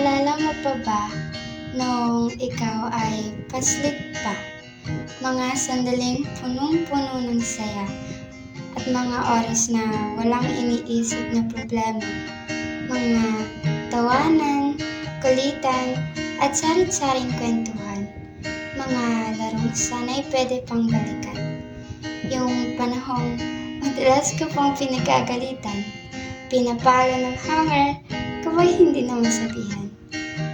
Naalala mo pa ba noong ikaw ay paslit pa? Mga sandaling punong-puno ng saya at mga oras na walang iniisip na problema. Mga tawanan, kulitan at sarit-saring kwentuhan. Mga larong sana'y pwede pang balikan. Yung panahong madalas ko pang pinagagalitan. Pinapalo ng hanger kapag hindi na masabihan.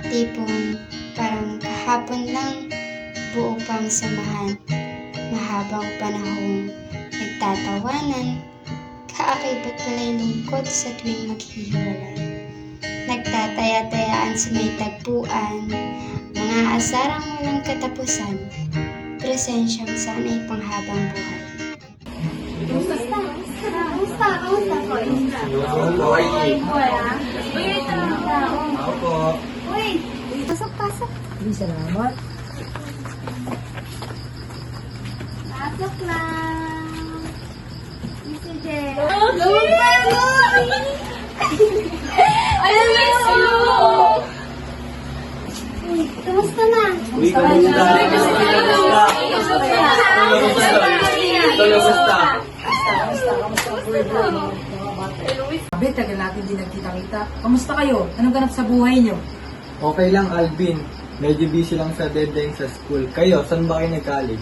Tipong parang kahapon lang buo pang samahan. Mahabang panahong nagtatawanan. Kaakibat pala'y lungkot sa tuwing maghihiwalay. Nagtataya-tayaan sa may tagpuan. Mga asarang walang katapusan. Presensyang sana'y panghabang buhay. Kamusta? Uy, ito lang tao. Opo. Uy, pasok. Salamat. Pasok lang. Easy day. I miss you! Uy, kamusta na? Uy, kamusta? Kamusta? Sabi, tagal natin din nagkita-kita. Kamusta kayo? Anong ganap sa buhay nyo? Okay lang, Alvin. Medyo busy lang sa deadline sa school. Kayo, saan ba kayo nag-college?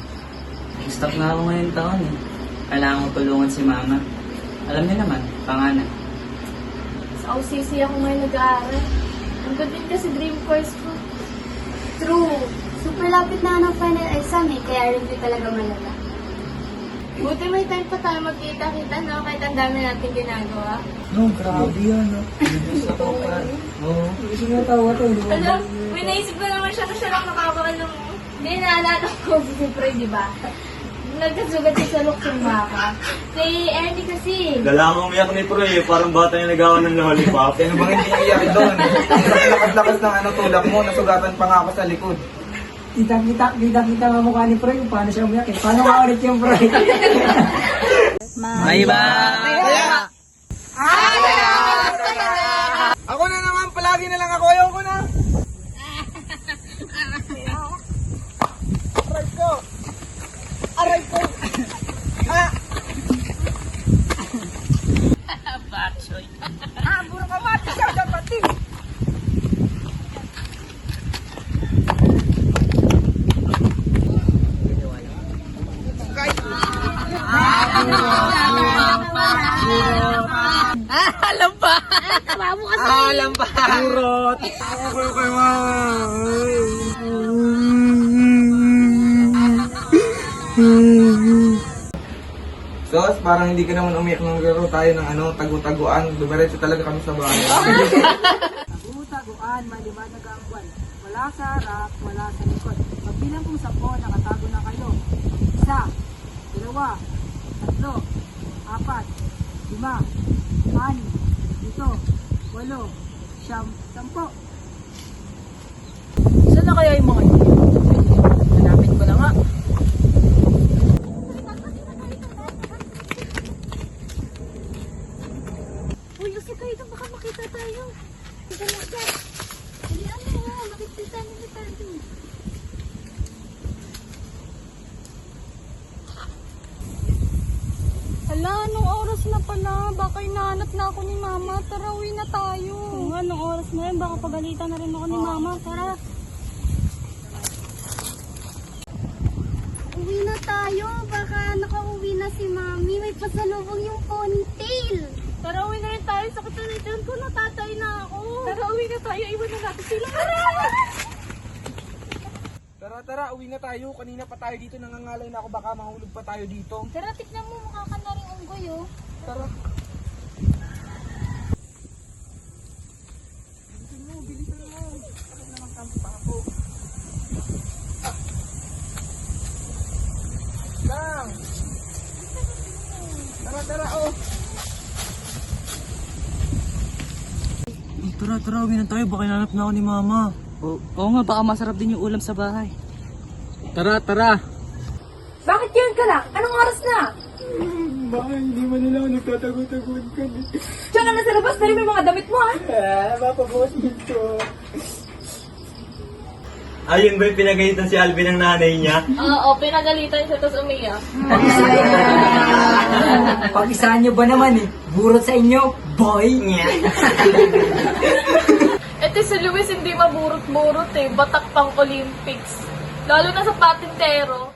Stop na ako ngayong taon eh. Kailangan ko tulungan si mama. Alam niyo naman, panganak. Sa OCC ako ngayon nag-aaral. Ang din kasi dream course ko. True. Super lapit na ng final exam eh, kaya review talaga malala. Buti may time pa tayo magkita-kita, no? Kahit ang dami natin ginagawa. No, grabe yan, no? Oo. Gusto nyo tawa to, di ba? Alam, may naisip ko naman siya na siya lang nakakaalam mo. Hindi, naalala ko, siyempre, di ba? Nagkasugat siya sa luksumba ka. Kay Ernie kasi. Dala akong umiyak ni Pro eh, parang bata yung nagawa ng lollipop. Ano bang hindi iyak doon? Lakas-lakas ng tulak mo, nasugatan pa nga ako sa likod. Kita nga mukha ni Proy kung paano siya umiyak eh. Paano nga ulit yung Proy? May ba? Ako na naman, palagi na lang ako. Ayaw ko na. Aray ko. Aray ko. Ah! Baksoy. Buro ka mati siya, dapat din. Alam pa! Alam pa. Burot. Okay, okay, Sos, parang hindi ka naman umiyak ng laro tayo ng tagu-taguan. Dumiretso talaga kami sa bahay. Tagu-taguan, maliwanag ang buwan. Wala sa harap, wala sa likod. Pagbilang kong 10, nakatago na kayo. 1, 2, 3, 4, 5, 6, 7, 8, 9, 10. Saan na kaya yung mga yun? Hanapin ko na nga. Uy, usap kayo doon, baka makita tayo. Sige lang dyan. Hindi ano, makikita nila tayo. Hala, anong oras na pala? Baka inaanap na ako ni Mama. Tara, uwi na tayo. Oo, anong oras na yun? Baka pagalitan na rin ako ni Mama. Tara. Uwi na tayo, baka nakauwi na si Mami. May pasalubong yung ponytail. Tara, uwi na rin tayo. Sakit na rin ko. Natatay na ako. Tara, uwi na tayo. Iwan na natin sila. Tara, uwi na tayo. Kanina pa tayo dito, nangangalay na ako. Baka mahulog pa tayo dito. Tara, tignan mo. Mukha ka na rin unggoy, oh. Tara. Lang. Tara, oh. Tara, uwi na tayo. Baka hinanap na ako ni mama. Oo nga, baka masarap din yung ulam sa bahay. Tara. Bakit yun ka lang? Anong oras na? Baka hindi mo nila ako nagtatago-taguan ka. Diyan ka na sa labas, dali mo yung mga damit mo ha. Mapabukas dito. Ayun ba yung pinagalitan si Alvin ng nanay niya? Oo, pinagalitan siya tapos umiyak. Pag-isahan nyo ba naman eh? Burot sa inyo, boy! Ito si Luis hindi maburot-burot eh, batak pang Olympics. Lalo na sa patintero.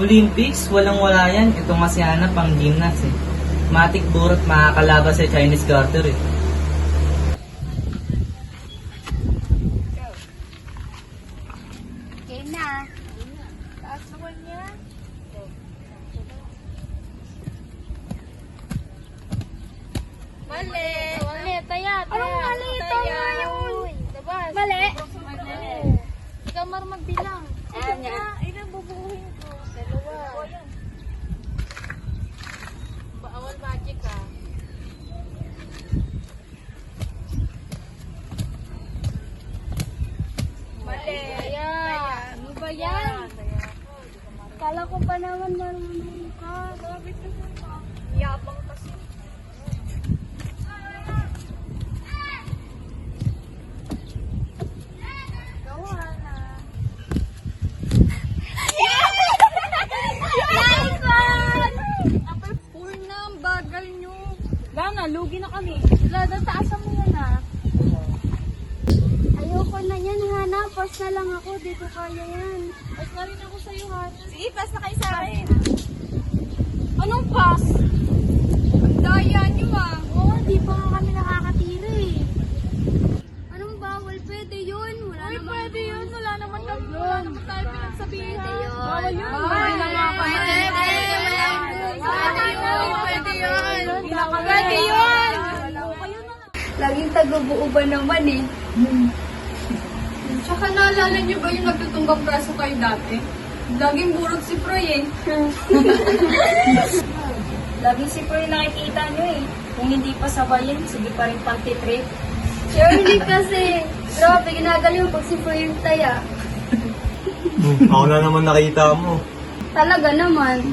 Olympics, walang-wala yan. Ito nga si Hana pang gymnast eh. Matik burot makakalaban sa Chinese garter eh. Okay na. Taas naman niya. Mali. Mali. Taya. Anong mali? Taya yun. Mali. Ikaw marunong magbilang. Ayan niya. Ilang bubuhin ko? Dalawa. Bawal magic ah. Mali. Taya. Ano ba yan? Kala ko pa naman marunong ka. Sabit ka sa yabang kasi. Gawa na. Uy na, ang bagal nyo. Lana, lugi na kami. Lada, taasan mo yan ah. Ayoko na yan, Hana. Pause na lang ako. Di ko kaya yan. Pas na rin ako sa'yo, Hana. Sige, pas na kayo sa akin. Anong pas? Ang daya nyo ah. Oo, di pa nga kami nakakatira eh. Anong bawal? Pwede yun. Wala Uy, namang pwede yun. Wala naman tayo pinagsabihan. Pwede yun. Bawal yun. Bawal naman. Pwede. Pwede yun. Pwede yun. Pwede yun. Laging taga-buo ba naman eh? Tsaka naalala niyo ba yung nagtutumbang braso kayo dati? Laging burot si Proy eh. Laging si Puri nakikita nyo eh. Kung hindi pa sabayin, sige pa rin pang-trip. Surely kasi, grabe, ginagaliw pag si Puri yung taya. Ako na naman nakita mo. Talaga naman.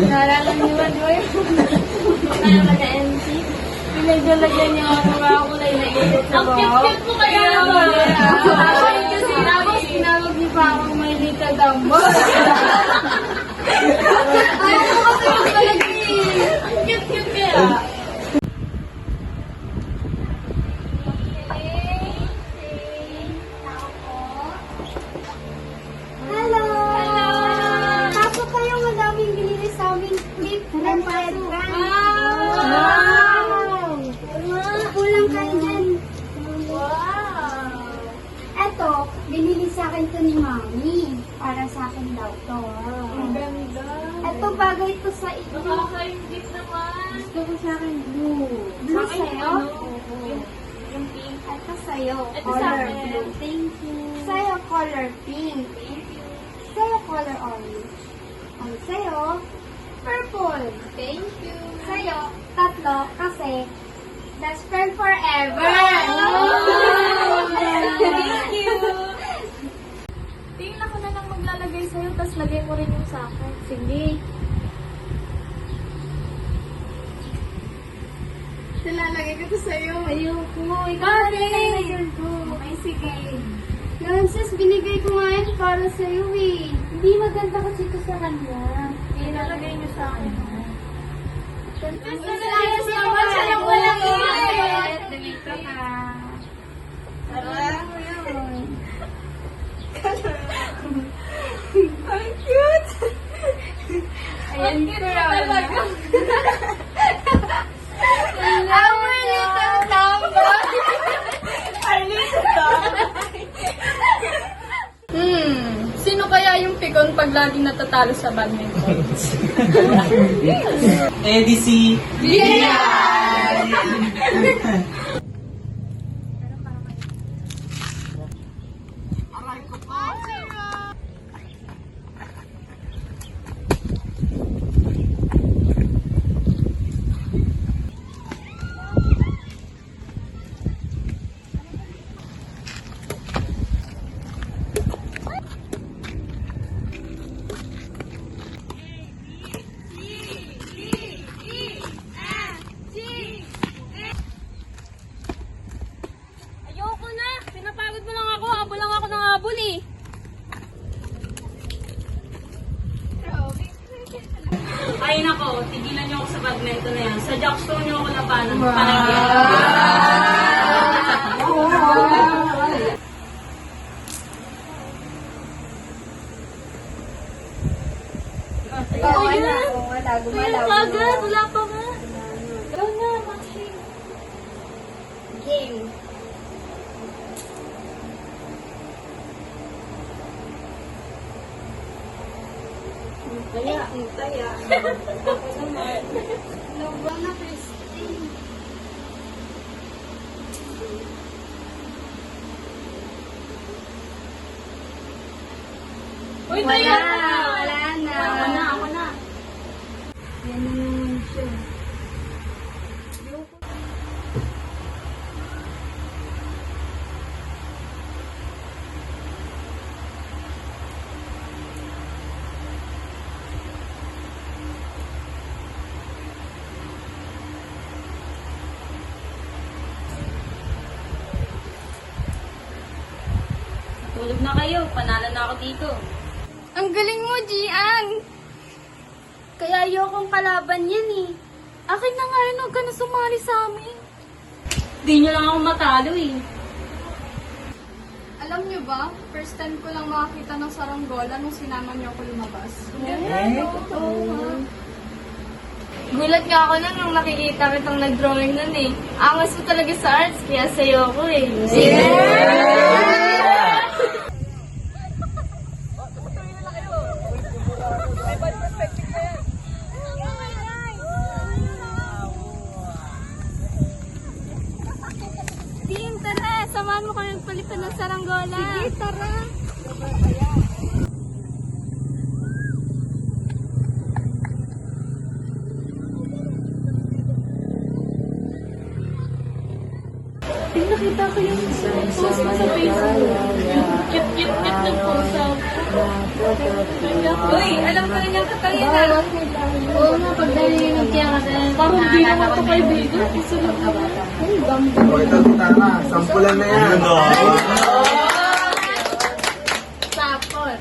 Naralan niyo ba, Joy? Kaya ka na-MC? Pinagdalagyan niya ako mga kulay na init na ba? Ang cute mo kaya naman! Actually kasi tapos tinawag niyo pa akong may lita dambo. Ayaw ko kasi yung talaga eh. Ang cute-cute kaya. Hello! Hello! Pasok kayo, madaming binili sa amin. Gift and present. Wow! Kulang kayo dyan. Wow! Eto, binili sa akin to ni Mami. Para sa akin daw to. Ang ganda. Eto, bagay to sa iyo. Nakaka-ingit naman. Gusto ko sa akin blue. Blue sa'yo? Yung pink. Ito sa'yo. Ito sa Color akin. blue. Thank you. Sa'yo, color pink. Thank you. Sa'yo, color orange. Ang sa'yo, purple. Thank you. Sa'yo, tatlo kasi best friend forever. Thank you. Tingnan ko na lang maglalagay sa'yo, tapos lagay mo rin yung sa akin. Sige. Nilalagay ko to sa'yo. Ayoko. Ikaw Bakit? na yung ko. Okay, sige. Francis, binigay ko nga yan para sa'yo eh. Hindi maganda kasi ito sa kanya. Ilalagay niyo sa akin. Francis, naman siya lang walang init. Dito ka. Ang cute! Ayan ko talaga. Our little number. Our little number. Sino kaya yung pikon pag laging natatalo sa badminton? EDC. Ayoko na! Pinapagod mo lang ako. Habol lang ako ng habol eh. Ay nako, tigilan niyo ako sa badminton na yan. Sa jackstone niyo ako na Wala, gumalaw. Agad, wala pa nga. Go na, Maxi. Game. Taya. Lubang na, Christine. Uy, Wala tayo! na. Ako na. Yan na naman siya. Tulog na kayo, panalo na ako dito. Ang galing mo, Gian! Kaya ayokong kalaban yan eh. Akin na nga rin, huwag ka na sumali sa amin. Di nyo lang ako matalo eh. Alam niyo ba, first time ko lang makakita ng saranggola nung sinama niyo ako lumabas. Gulat nga ako nun nung nakikita kitang nag-drawing nun eh. Angas mo talaga sa arts, kaya sa'yo ako eh. Tin, tara! Samahan mo kami magpalipad ng saranggola. Sige, tara! Nakita ko yung post mo sa Facebook. Cute ng post. Uy, alam ko rin yung Katarina. Oo nga, pag dahil yung nagkiyakata. Parang di naman ito kaibigan. Isa lang naman. O, ito, tama. Sampulan na yan. Sapot.